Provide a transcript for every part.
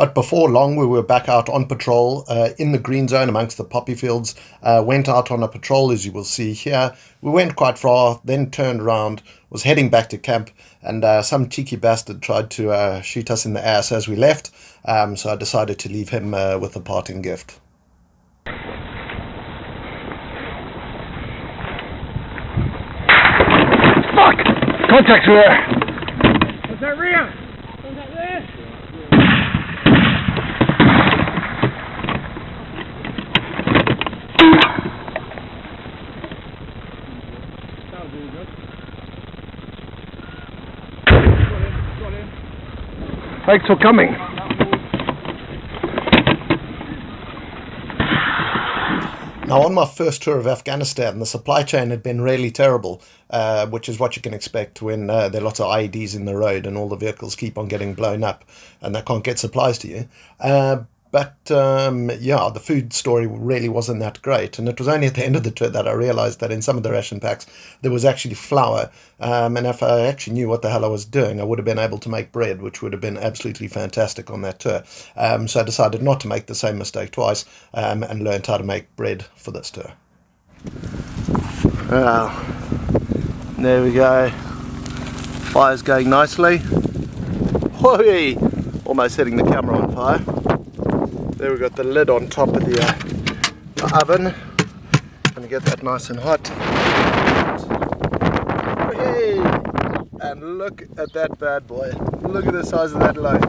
But before long, we were back out on patrol in the green zone amongst the poppy fields. Went out on a patrol, as you will see here. We went quite far, then turned around, was heading back to camp, and some cheeky bastard tried to shoot us in the ass as we left. So I decided to leave him with a parting gift. Fuck! Contact there! Was that real? Contact there? That was really good. Got him. Thanks for coming. Now, on my first tour of Afghanistan, the supply chain had been really terrible, which is what you can expect when there are lots of IEDs in the road and all the vehicles keep on getting blown up and they can't get supplies to you. But yeah, the food story really wasn't that great. And it was only at the end of the tour that I realized that in some of the ration packs, there was actually flour. And if I actually knew what the hell I was doing, I would have been able to make bread, which would have been absolutely fantastic on that tour. So I decided not to make the same mistake twice and learned how to make bread for this tour. Well, there we go. Fire's going nicely. Whee! Almost setting the camera on fire. There we've got the lid on top of the oven. Gonna get that nice and hot. Hey! And look at that bad boy. Look at the size of that loaf.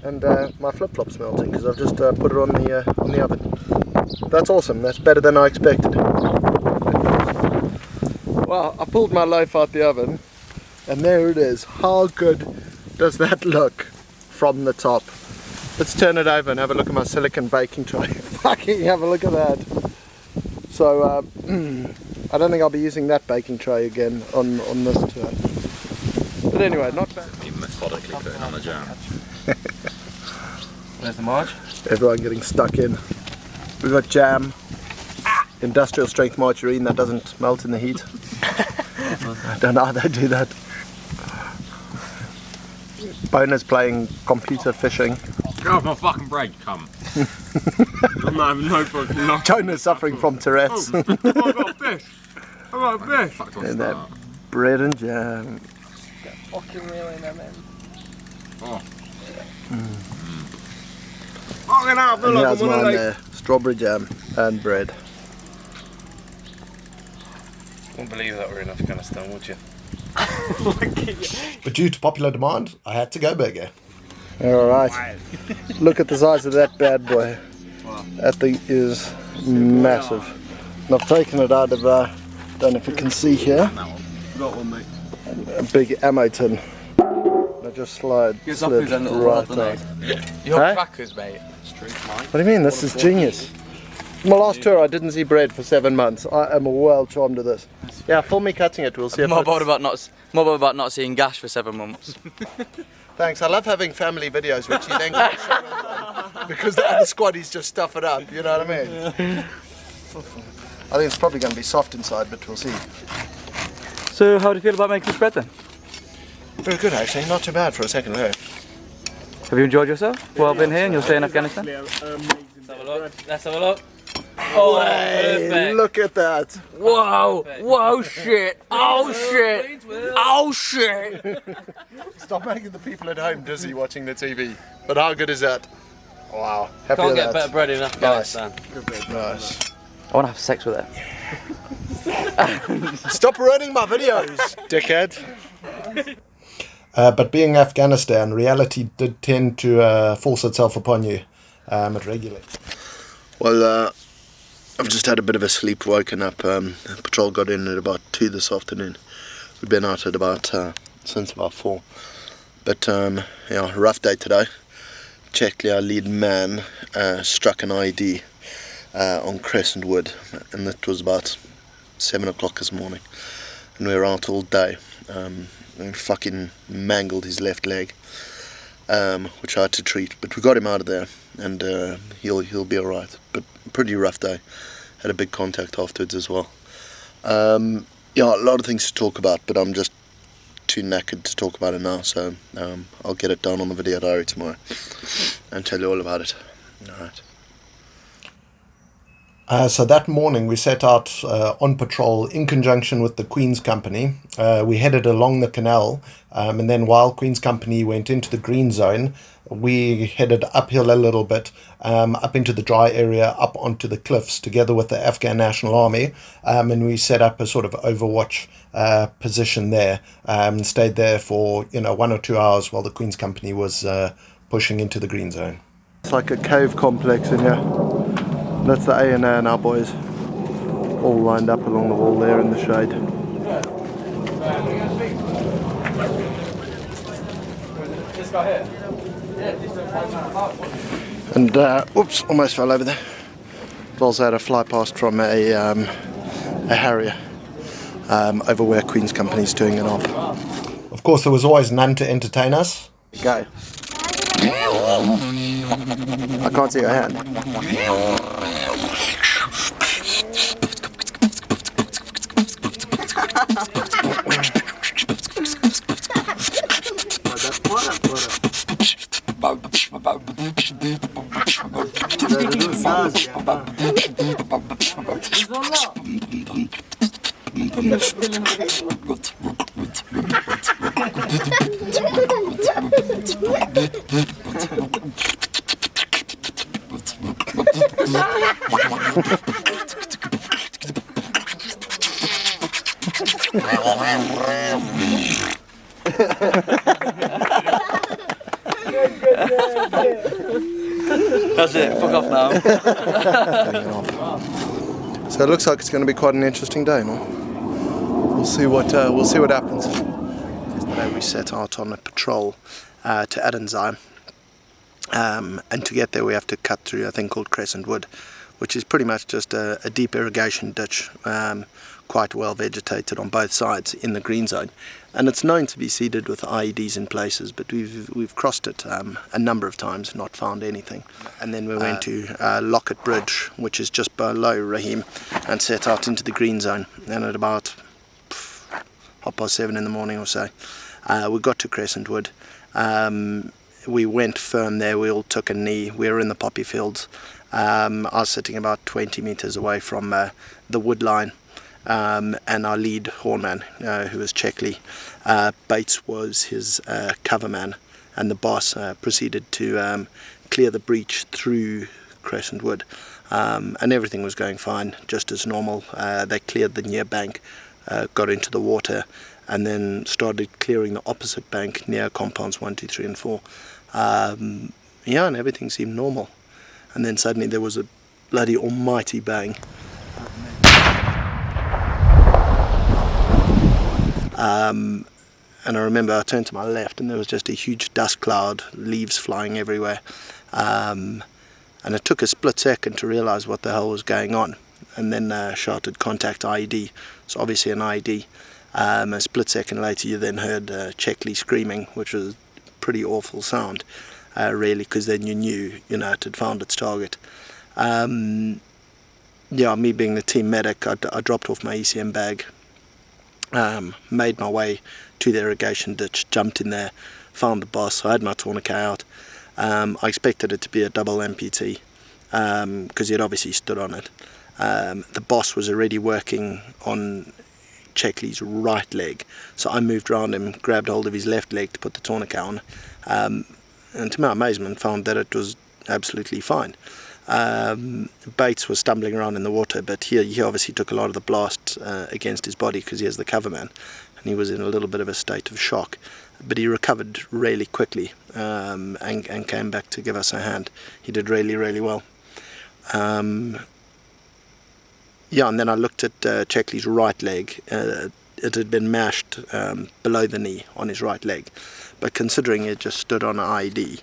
And my flip-flop's melting because I've just put it on the oven. That's awesome. That's better than I expected. Well, I pulled my loaf out the oven, and there it is. How good does that look from the top? Let's turn it over and have a look at my silicon baking tray. Fucking have a look at that. So I don't think I'll be using that baking tray again on this tour. But anyway, not bad. Be methodically putting on the jam. Where's the marge? Everyone getting stuck in. We've got jam, industrial strength margarine that doesn't melt in the heat. I don't know how they do that. Boner's playing computer fishing. Get off my fucking bread, cum. I'm not having no fucking luck. Jonah's suffering from Tourette's. Oh, I've got a fish. I've got a fish. And that bread and jam. Get fucking reeling them in. Oh. Fucking hell, I feel And like here's I'm on a mine lake. there. Strawberry jam and bread. Wouldn't believe that we're in Afghanistan, would you? But due to popular demand, I had to go bigger. Alright, look at the size of that bad boy. That thing is massive. And I've taken it out of, don't know if you can see here, Got one, mate. a big ammo tin. And I just slid right out. You're Hey? crackers, mate. What do you mean? This is genius. My last tour I didn't see bread for 7 months. I am well charmed with this. Yeah, film me cutting it, we'll see if More it's... about not seeing gash for 7 months. Thanks, I love having family videos which you then can't show everyone, because the other squaddies just stuff it up, you know what I mean? I think it's probably going to be soft inside, but we'll see. So how do you feel about making this bread then? Very good actually, not too bad for a second loaf. Have you enjoyed yourself while being here and you'll stay in Afghanistan? Let's have a look. Let's have a look. Oh, Hey, look at that! Whoa! Whoa shit! Oh shit! Oh shit! Stop making the people at home dizzy watching the TV. But how good is that? Wow, happy Can't with get that. better bread in Afghanistan. Nice. I want to have sex with it. Stop ruining my videos, dickhead. But being Afghanistan, reality did tend to force itself upon you at regularly. Well, I've just had a bit of a sleep, woken up. Patrol got in at about 2 this afternoon. We've been out at about since about 4. But yeah, rough day today. Checkley, our lead man, struck an IED on Crescent Wood, and it was about 7 o'clock this morning. And we were out all day. And fucking mangled his left leg, which I had to treat. But we got him out of there, and he'll be alright. But pretty rough day. Had a big contact afterwards as well. Yeah, a lot of things to talk about, but I'm just too knackered to talk about it now, so I'll get it down on the video diary tomorrow and tell you all about it. Alright. So that morning we set out on patrol in conjunction with the Queen's Company. We headed along the canal, and then while Queen's Company went into the green zone, we headed uphill a little bit, up into the dry area, up onto the cliffs together with the Afghan National Army, and we set up a sort of overwatch position there, and stayed there for 1 or 2 hours while the Queen's Company was pushing into the green zone. It's like a cave complex in here. That's the A&A now, boys, all lined up along the wall there in the shade. This guy here. And oops, almost fell over there. We've also had a fly past from a Harrier over where Queen's Company's doing it up. Of course, there was always none to entertain us. Go. I can't see your hand. That's it, fuck off now. So it looks like it's going to be quite an interesting day, no? We'll see what happens. Yesterday we set out on a patrol to Adenzai, and to get there we have to cut through a thing called Crescent Wood, which is pretty much just a deep irrigation ditch, quite well vegetated on both sides in the green zone, and it's known to be seeded with IEDs in places, but we've crossed it a number of times, not found anything. And then we went to Lockett Bridge, which is just below Raheem, and set out into the green zone. And at about 7:30 in the morning or so, we got to Crescent Wood. We went firm there, we all took a knee, we were in the poppy fields. I was sitting about 20 meters away from the wood line, and our lead hornman, who was Checkley, Bates was his cover man, and the boss proceeded to clear the breach through Crescent Wood, and everything was going fine, just as normal. They cleared the near bank, got into the water, and then started clearing the opposite bank near compounds 1, 2, 3 and 4. And everything seemed normal. And then suddenly there was a bloody almighty bang. And I remember I turned to my left and there was just a huge dust cloud, leaves flying everywhere. And it took a split second to realize what the hell was going on. And then shouted contact IED. So obviously an IED. A split second later you then heard Checkley screaming, which was a pretty awful sound, really, because then you knew, it had found its target. Me being the team medic, I dropped off my ECM bag, made my way to the irrigation ditch, jumped in there, found the boss. I had my tourniquet out. I expected it to be a double amputee, because he had obviously stood on it. The boss was already working on Checkley's right leg, so I moved around him, grabbed hold of his left leg to put the tourniquet on, and to my amazement found that it was absolutely fine. Bates was stumbling around in the water, but he obviously took a lot of the blast against his body because he is the cover man, and he was in a little bit of a state of shock, but he recovered really quickly, and came back to give us a hand. He did really, really well. And then I looked at Checkley's right leg. It had been mashed below the knee on his right leg, but considering it just stood on an IED,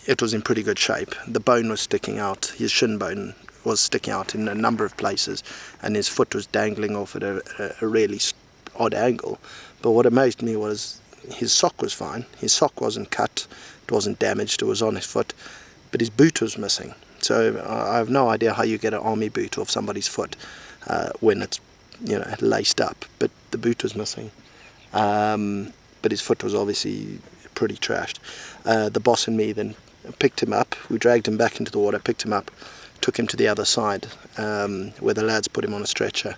it was in pretty good shape. The bone was sticking out, his shin bone was sticking out in a number of places, and his foot was dangling off at a really odd angle. But what amazed me was his sock was fine. His sock wasn't cut, it wasn't damaged, it was on his foot, but his boot was missing. So I have no idea how you get an army boot off somebody's foot when it's laced up, but the boot was missing. but his foot was obviously pretty trashed. The boss and me then picked him up. We dragged him back into the water, picked him up, took him to the other side, where the lads put him on a stretcher,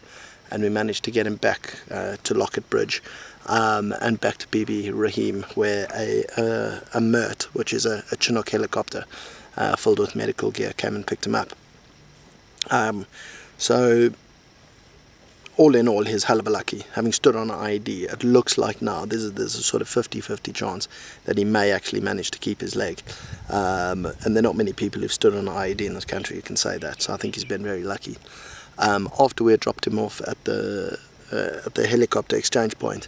and we managed to get him back to Lockett Bridge, and back to BB Rahim, where a MERT, which is a Chinook helicopter filled with medical gear, came and picked him up. So all in all, he's hell of a lucky. Having stood on an IED, it looks like now there's a sort of 50-50 chance that he may actually manage to keep his leg. And there are not many people who've stood on an IED in this country who can say that, so I think he's been very lucky. After we had dropped him off at the helicopter exchange point,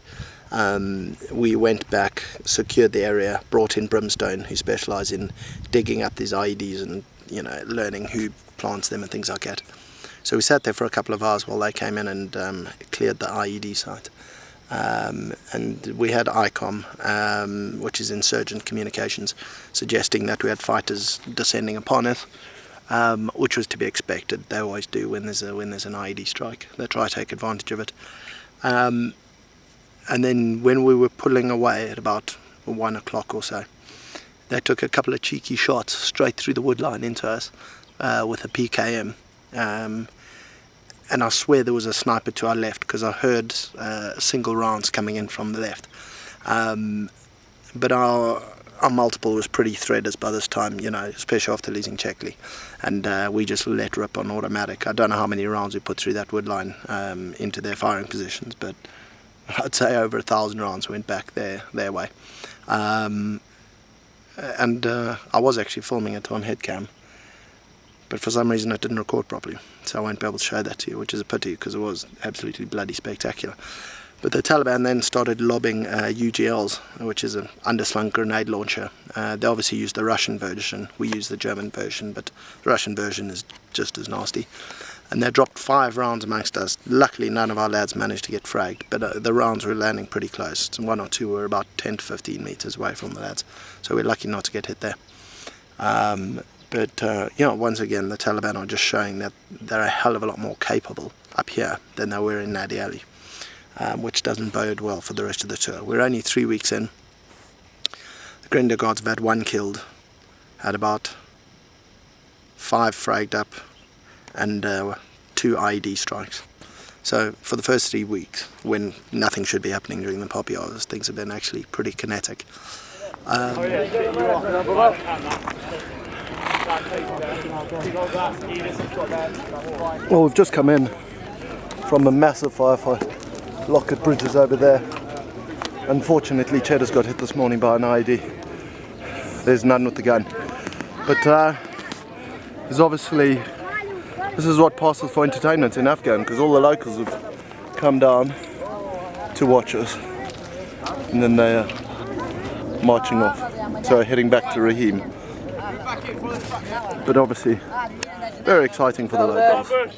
we went back, secured the area, brought in Brimstone, who specialise in digging up these IEDs and, you know, learning who plants them and things like that. So we sat there for a couple of hours while they came in and cleared the IED site. And we had ICOM, which is Insurgent Communications, suggesting that we had fighters descending upon us, which was to be expected. They always do when there's an IED strike. They try to take advantage of it. And then when we were pulling away at about 1 o'clock or so, they took a couple of cheeky shots straight through the wood line into us with a PKM. And I swear there was a sniper to our left, because I heard single rounds coming in from the left. But our multiple was pretty threaders by this time, you know, especially after losing Checkley. And we just let rip on automatic. I don't know how many rounds we put through that wood line into their firing positions, but I'd say over 1,000 rounds went back their way. And I was actually filming it on headcam, but for some reason it didn't record properly, so I won't be able to show that to you, which is a pity because it was absolutely bloody spectacular. But the Taliban then started lobbing UGLs, which is an underslung grenade launcher. They obviously used the Russian version, we use the German version, but the Russian version is just as nasty. And they dropped 5 rounds amongst us. Luckily none of our lads managed to get fragged, but the rounds were landing pretty close. 1 or 2 were about 10 to 15 metres away from the lads, so we're lucky not to get hit there. But you know, once again, the Taliban are just showing that they're a hell of a lot more capable up here than they were in Nadi Ali, which doesn't bode well for the rest of the tour. We're only 3 weeks in. The Grenadier Guards have had 1 killed, had about 5 fragged up, and 2 IED strikes. So for the first 3 weeks, when nothing should be happening during the poppy hours, things have been actually pretty kinetic. Well, we've just come in from a massive firefight. Lockett Bridge is over there. Unfortunately, Cheddar's got hit this morning by an IED. There's none with the gun. But there's obviously, this is what passes for entertainment in Afghan, because all the locals have come down to watch us, and then they're marching off, so heading back to Rahim. But obviously very exciting for the locals.